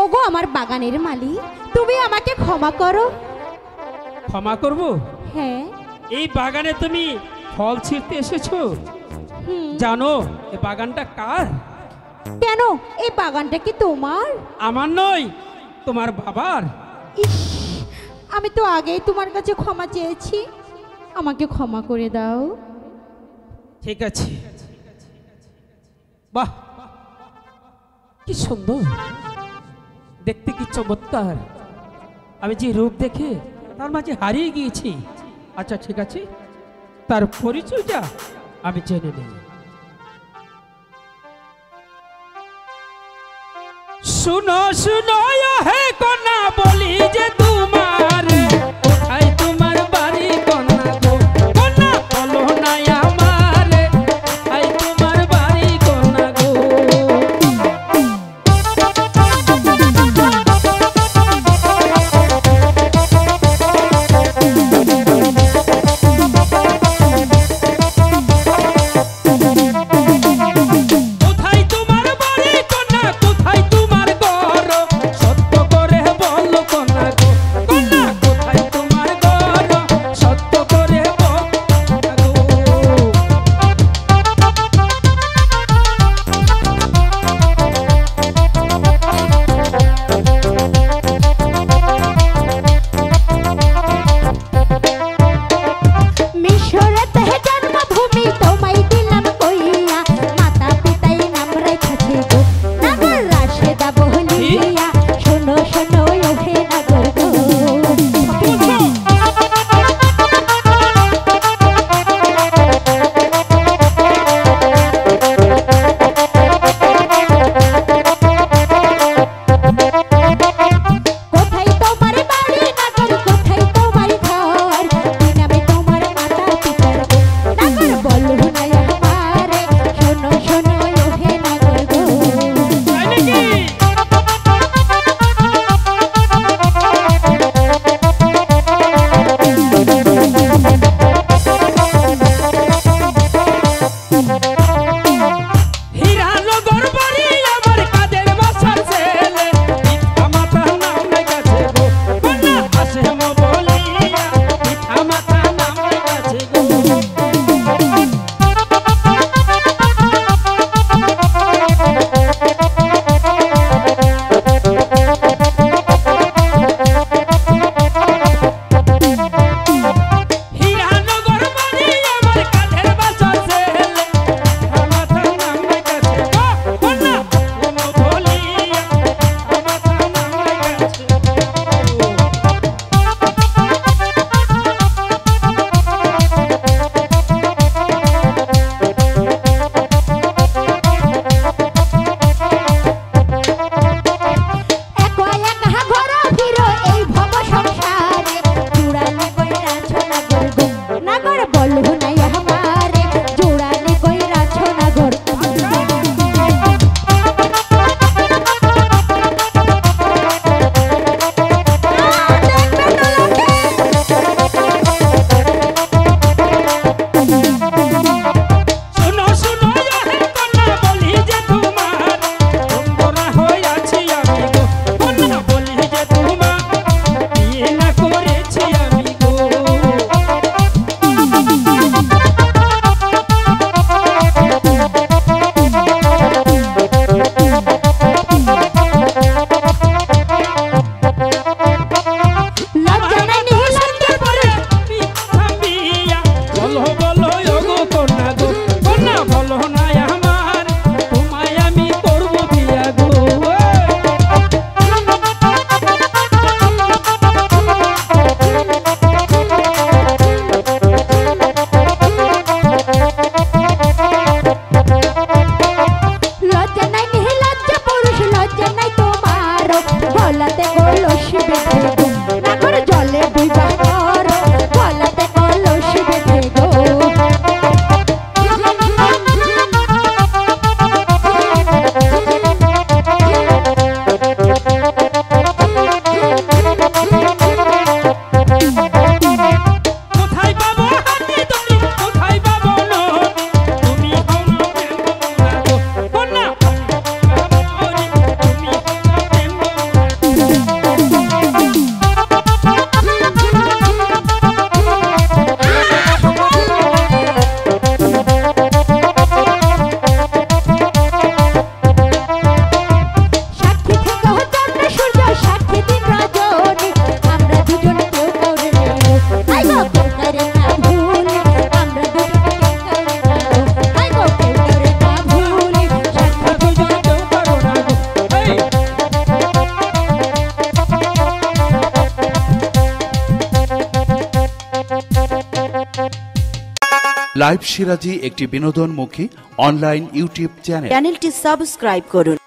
ওগো আমার বাগানের মালিক, তুমি আমাকে ক্ষমা করো। ক্ষমা করব? হ্যাঁ। এই বাগানে তুমি ফল ছিঁড়তে এসেছো? জানো এই বাগানটা কার? কেন, এই বাগানটা কি তোমার? আমার নয়, তোমার বাবার। ইস, আমি তো আগেই তোমার কাছে ক্ষমা চেয়েছি, আমাকে ক্ষমা করে দাও। ঠিক আছে। বাহ, কি সুন্দর দেখতে, কি চমৎকার! আমি যে রূপ দেখে তার মাঝে হারিয়ে গিয়েছি। আচ্ছা ঠিক আছে, তার পরিচয়টা আমি জেনে নেই। শুনো শুনো হে কন্যা, বলি যে তোমার কোথায় তোমার বাড়ি? কন্যা গো কন্যা, বলো না আমার কোথায় তোমার বাড়ি? কন্যা গো কোথায় তোমার বাড়ি? কন্যা কোথায় তোমার ঘর? সত্য করে বলো কন্যা গো লাইভ সিরাজি একটি বিনোদনমুখী অনলাইন ইউটিউব চ্যানেল। চ্যানেলটি সাবস্ক্রাইব করুন।